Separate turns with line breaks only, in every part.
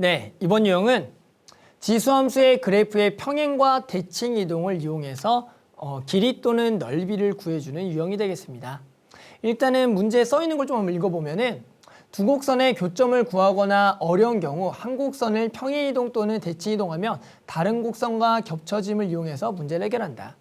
네, 이번 유형은 지수함수의 그래프의 평행과 대칭 이동을 이용해서 길이 또는 넓이를 구해주는 유형이 되겠습니다. 일단은 문제에 써 있는 걸 좀 한번 읽어보면은 두 곡선의 교점을 구하거나 어려운 경우 한 곡선을 평행 이동 또는 대칭 이동하면 다른 곡선과 겹쳐짐을 이용해서 문제를 해결한다.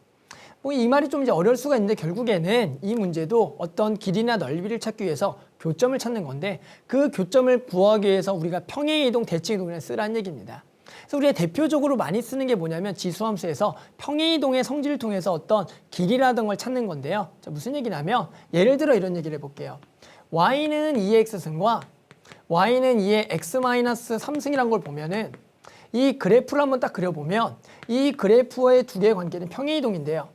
뭐 이 말이 좀 이제 어려울 수가 있는데 결국에는 이 문제도 어떤 길이나 넓이를 찾기 위해서 교점을 찾는 건데 그 교점을 구하기 위해서 우리가 평행 이동, 대칭 이동을 쓰라는 얘기입니다. 그래서 우리가 대표적으로 많이 쓰는 게 뭐냐면 지수함수에서 평행 이동의 성질을 통해서 어떤 길이라든 걸 찾는 건데요. 자, 무슨 얘기냐면 예를 들어 이런 얘기를 해볼게요. y는 2의 x승과 y는 2의 x-3승이란 걸 보면은 이 그래프를 한번 딱 그려보면 이 그래프의 두 개의 관계는 평행 이동인데요.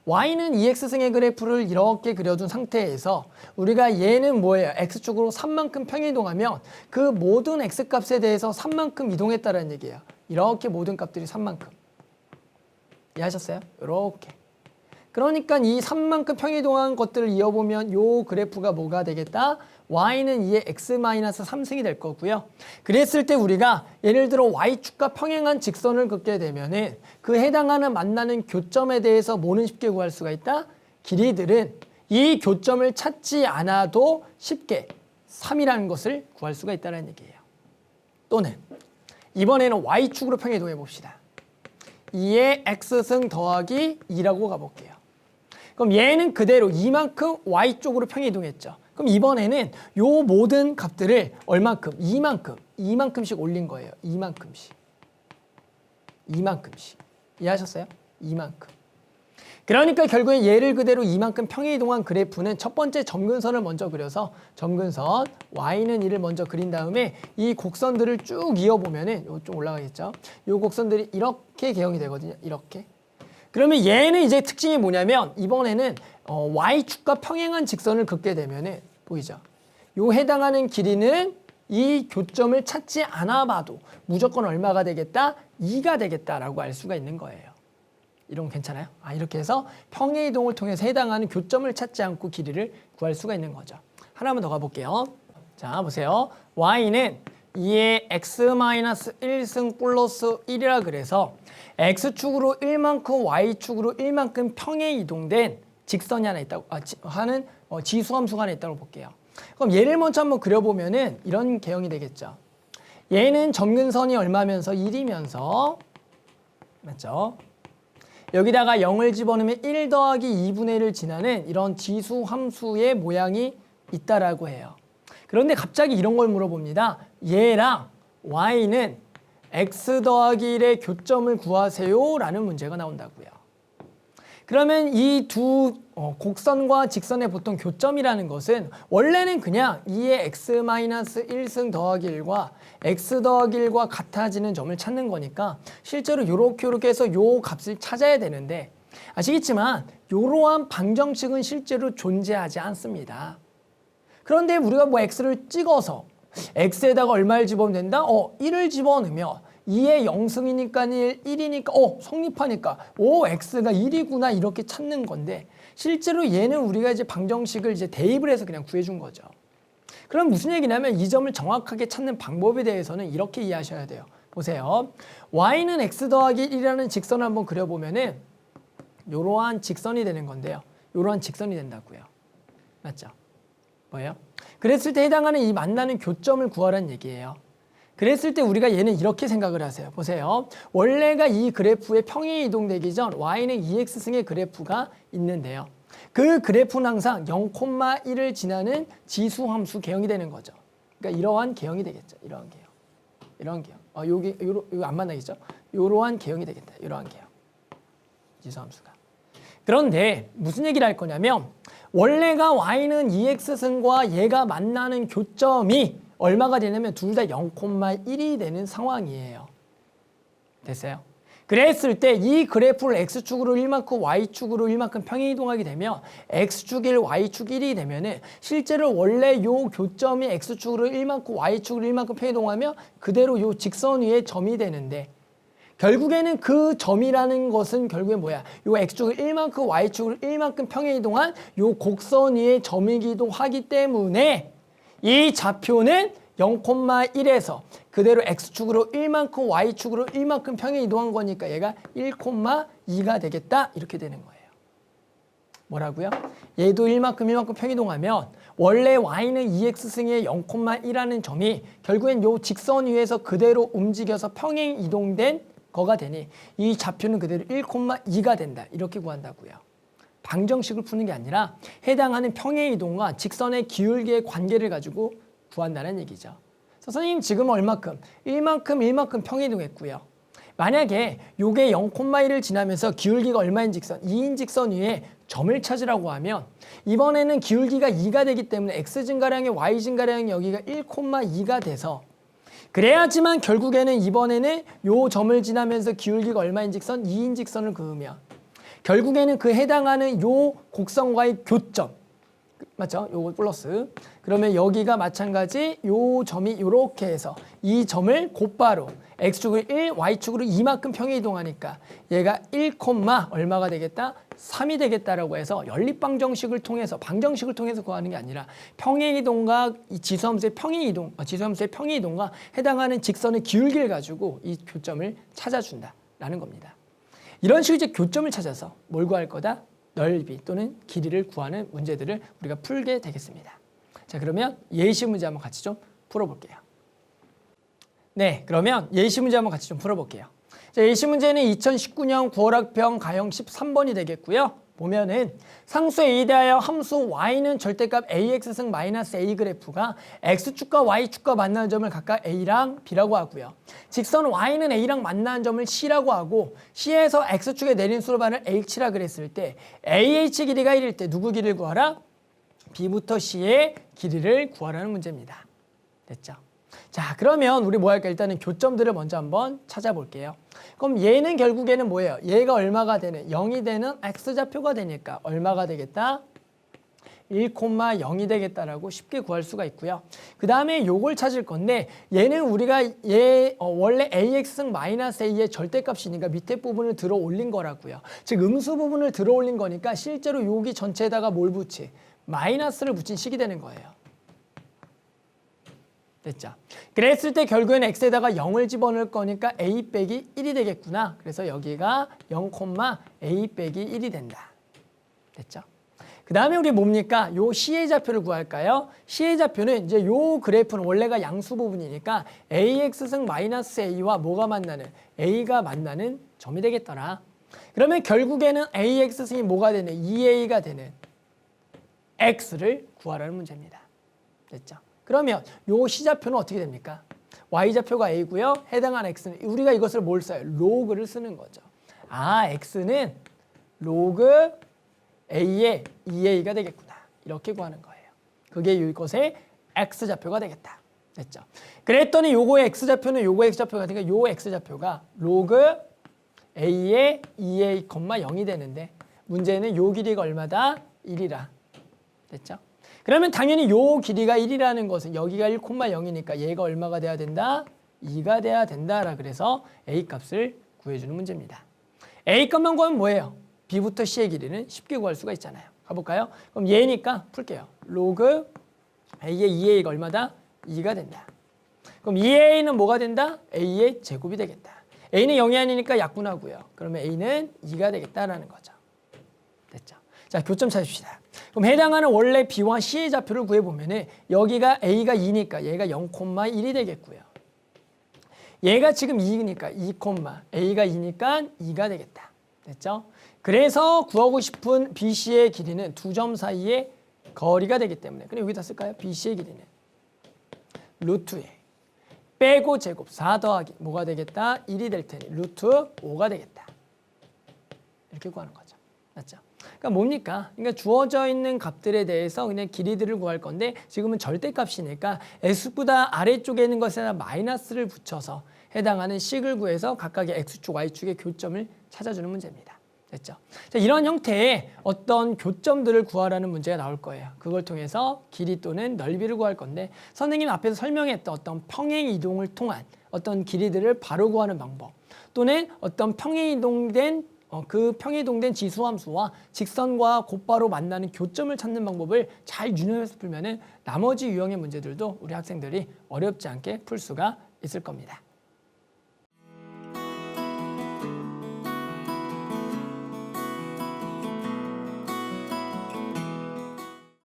y는 2x승의 그래프를 이렇게 그려둔 상태에서 우리가 얘는 뭐예요? x축으로 3만큼 평행 이동하면 그 모든 x값에 대해서 3만큼 이동했다는 얘기예요. 이렇게 모든 값들이 3만큼. 이해하셨어요? 이렇게. 그러니까 이 3만큼 평행 이동한 것들을 이어보면 요 그래프가 뭐가 되겠다? y는 2의 x-3승이 될 거고요. 그랬을 때 우리가 예를 들어 y축과 평행한 직선을 긋게 되면은 그 해당하는 만나는 교점에 대해서 뭐는 쉽게 구할 수가 있다? 길이들은 이 교점을 찾지 않아도 쉽게 3이라는 것을 구할 수가 있다는 얘기예요. 또는 이번에는 y축으로 평행 이동해 봅시다. 2의 x승 더하기 2라고 가볼게요. 그럼 얘는 그대로 이만큼 y쪽으로 평행 이동했죠. 그럼 이번에는 요 모든 값들을 얼만큼? 이만큼씩 올린 거예요. 이만큼씩. 이해하셨어요? 이만큼. 그러니까 결국에 얘를 그대로 이만큼 평행 이동한 그래프는 첫 번째 점근선을 먼저 그려서 점근선 y는 2를 먼저 그린 다음에 이 곡선들을 쭉 이어보면은 요 좀 올라가겠죠. 요 곡선들이 이렇게 개형이 되거든요. 이렇게. 그러면 얘는 이제 특징이 뭐냐면 이번에는 y축과 평행한 직선을 긋게 되면은 보이죠? 요 해당하는 길이는 이 교점을 찾지 않아 봐도 무조건 얼마가 되겠다? 2가 되겠다라고 알 수가 있는 거예요. 이런 거 괜찮아요? 이렇게 해서 평행 이동을 통해서 해당하는 교점을 찾지 않고 길이를 구할 수가 있는 거죠. 하나만 더 가볼게요. 자, 보세요. y는 2의 x-1승 플러스 1이라 그래서 x축으로 1만큼 y축으로 1만큼 평행 이동된 직선이 하나 있다고 하는 지수함수가 하나 있다고 볼게요. 그럼 얘를 먼저 한번 그려보면은 이런 개형이 되겠죠. 얘는 점근선이 얼마면서 1이면서 맞죠? 여기다가 0을 집어넣으면 1 더하기 2분의 1을 지나는 이런 지수함수의 모양이 있다라고 해요. 그런데 갑자기 이런 걸 물어봅니다. 얘랑 y는 x 더하기 1의 교점을 구하세요 라는 문제가 나온다고요. 그러면 이 두 곡선과 직선의 보통 교점이라는 것은 원래는 그냥 2의 x-1승 더하기 1과 x 더하기 1과 같아지는 점을 찾는 거니까 실제로 요렇게 해서 요 값을 찾아야 되는데 아시겠지만 이러한 방정식은 실제로 존재하지 않습니다. 그런데 우리가 뭐 x를 찍어서 x에다가 얼마를 집어넣으면 된다? 1을 집어넣으면 2의 0승이니까 1이니까 성립하니까 x가 1이구나 이렇게 찾는 건데 실제로 얘는 우리가 이제 방정식을 이제 대입을 해서 그냥 구해준 거죠. 그럼 무슨 얘기냐면 이 점을 정확하게 찾는 방법에 대해서는 이렇게 이해하셔야 돼요. 보세요. y는 x 더하기 1이라는 직선을 한번 그려보면은 이러한 직선이 되는 건데요. 이러한 직선이 된다고요. 맞죠? 뭐예요? 그랬을 때 해당하는 이 만나는 교점을 구하라는 얘기예요. 그랬을 때 우리가 얘는 이렇게 생각을 하세요. 보세요. 원래가 이 그래프의 평행 이동되기 전 y는 2x승의 그래프가 있는데요. 그 그래프는 항상 0,1을 지나는 지수함수 개형이 되는 거죠. 그러니까 이러한 개형이 되겠죠. 이러한 개형. 여기 안 만나겠죠? 이러한 개형이 되겠다. 이러한 개형. 지수함수가. 그런데 무슨 얘기를 할 거냐면 원래가 y는 2x승과 얘가 만나는 교점이 얼마가 되냐면 둘 다 0,1이 되는 상황이에요. 됐어요? 그랬을 때 이 그래프를 x축으로 1만큼 y축으로 1만큼 평행 이동하게 되면 x축 1, y축 1이 되면은 실제로 원래 요 교점이 x축으로 1만큼 y축으로 1만큼 평행 이동하면 그대로 요 직선 위에 점이 되는데 결국에는 그 점이라는 것은 결국에 뭐야? 요 x축을 1만큼 y축으로 1만큼 평행 이동한 요 곡선 위의 점이기도 하기 때문에 이 좌표는 0,1에서 그대로 x축으로 1만큼 y축으로 1만큼 평행 이동한 거니까 얘가 1,2가 되겠다 이렇게 되는 거예요. 뭐라고요? 얘도 1만큼 평행 이동하면 원래 y는 2x승의 0,1라는 점이 결국엔 요 직선 위에서 그대로 움직여서 평행 이동된 거가 되니 이 좌표는 그대로 1,2가 된다 이렇게 구한다고요. 방정식을 푸는 게 아니라 해당하는 평행 이동과 직선의 기울기의 관계를 가지고 구한다는 얘기죠. 그래서 선생님 지금 얼마큼? 1만큼 평행 이동했고요. 만약에 요게 0,1을 지나면서 기울기가 얼마인 직선? 2인 직선 위에 점을 찾으라고 하면 이번에는 기울기가 2가 되기 때문에 x 증가량에 y 증가량이 여기가 1,2가 돼서 그래야지만 결국에는 이번에는 요 점을 지나면서 기울기가 얼마인 직선? 2인 직선을 그으면 결국에는 그 해당하는 요 곡선과의 교점 맞죠? 요거 플러스 그러면 여기가 마찬가지 요 점이 요렇게 해서 이 점을 곧바로 x축으로 1, y축으로 2만큼 평행 이동하니까 얘가 1, 얼마가 되겠다? 3이 되겠다라고 해서 연립방정식을 통해서 방정식을 통해서 구하는 게 아니라 평행 이동과 이 지수함수의 평행 이동과 해당하는 직선의 기울기를 가지고 이 교점을 찾아준다라는 겁니다. 이런 식으로 이제 교점을 찾아서 뭘 구할 거다? 넓이 또는 길이를 구하는 문제들을 우리가 풀게 되겠습니다. 자, 그러면 예시 문제 한번 같이 좀 풀어볼게요. 네, 그러면 예시 문제 한번 같이 좀 풀어볼게요. 자, 예시 문제는 2019년 9월 학평 가형 13번이 되겠고요. 보면은 상수 A에 대하여 함수 y는 절대값 ax승 마이너스 a 그래프가 x축과 y축과 만나는 점을 각각 a랑 b라고 하고요. 직선 y는 a랑 만나는 점을 c라고 하고 c에서 x축에 내린 수로반을 h라 그랬을 때 ah 길이가 1일 때 누구 길이를 구하라? b부터 c의 길이를 구하라는 문제입니다. 됐죠? 자, 그러면 우리 뭐 할까? 일단은 교점들을 먼저 한번 찾아볼게요. 그럼 얘는 결국에는 뭐예요? 얘가 얼마가 되는? 0이 되는 x좌표가 되니까 얼마가 되겠다? 1,0이 되겠다라고 쉽게 구할 수가 있고요. 그 다음에 요걸 찾을 건데 얘는 우리가 원래 ax승 마이너스 a의 절대값이니까 밑에 부분을 들어 올린 거라고요. 즉 음수 부분을 들어 올린 거니까 실제로 여기 전체에다가 뭘 붙이? 마이너스를 붙인 식이 되는 거예요. 됐죠? 그랬을 때 결국엔 x에다가 0을 집어넣을 거니까 a 빼기 1이 되겠구나. 그래서 여기가 0, a 빼기 1이 된다. 됐죠? 그 다음에 우리 뭡니까? 요 C의 좌표를 구할까요? C의 좌표는 이제 요 그래프는 원래가 양수 부분이니까 ax승 마이너스 a와 뭐가 만나는? a가 만나는 점이 되겠더라. 그러면 결국에는 ax승이 뭐가 되는? 2a가 되는 x를 구하라는 문제입니다. 됐죠? 그러면 요 C좌표는 어떻게 됩니까? Y좌표가 A고요. 해당하는 X는 우리가 이것을 뭘 써요? 로그를 쓰는 거죠. 아, X는 로그 A의 2A가 되겠구나. 이렇게 구하는 거예요. 그게 이것의 X좌표가 되겠다. 됐죠? 그랬더니 요거의 X좌표는 요거의 X좌표가 되니까 요 X좌표가 로그 A의 2A, 0이 되는데 문제는 요 길이가 얼마다? 1이라. 됐죠? 그러면 당연히 요 길이가 1이라는 것은 여기가 1,0이니까 얘가 얼마가 돼야 된다? 2가 돼야 된다라 그래서 A 값을 구해주는 문제입니다. A 값만 구하면 뭐예요? B부터 C의 길이는 쉽게 구할 수가 있잖아요. 가볼까요? 그럼 얘니까 풀게요. 로그 A의 2A가 얼마다? 2가 된다. 그럼 2A는 뭐가 된다? A의 제곱이 되겠다. A는 0이 아니니까 약분하고요. 그러면 A는 2가 되겠다라는 거죠. 됐죠? 자, 교점 찾읍시다. 그럼 해당하는 원래 B와 C의 좌표를 구해보면 여기가 A가 2니까 얘가 0,1이 되겠고요. 얘가 지금 2니까 2, A가 2니까 2가 되겠다. 됐죠? 그래서 구하고 싶은 BC의 길이는 두 점 사이의 거리가 되기 때문에 그럼 여기다 쓸까요? BC의 길이는 루트에 빼고 제곱 4 더하기 뭐가 되겠다? 1이 될 테니 루트 5가 되겠다. 이렇게 구하는 거죠. 맞죠? 그러니까 뭡니까? 그러니까 주어져 있는 값들에 대해서 그냥 길이들을 구할 건데 지금은 절대값이니까 x보다 아래쪽에 있는 것에다 마이너스를 붙여서 해당하는 식을 구해서 각각의 x축, y축의 교점을 찾아주는 문제입니다. 됐죠? 자, 이런 형태의 어떤 교점들을 구하라는 문제가 나올 거예요. 그걸 통해서 길이 또는 넓이를 구할 건데 선생님 앞에서 설명했던 어떤 평행 이동을 통한 어떤 길이들을 바로 구하는 방법 또는 어떤 평행 이동된 그 평이동된 지수함수와 직선과 곧바로 만나는 교점을 찾는 방법을 잘 유념해서 풀면은 나머지 유형의 문제들도 우리 학생들이 어렵지 않게 풀 수가 있을 겁니다.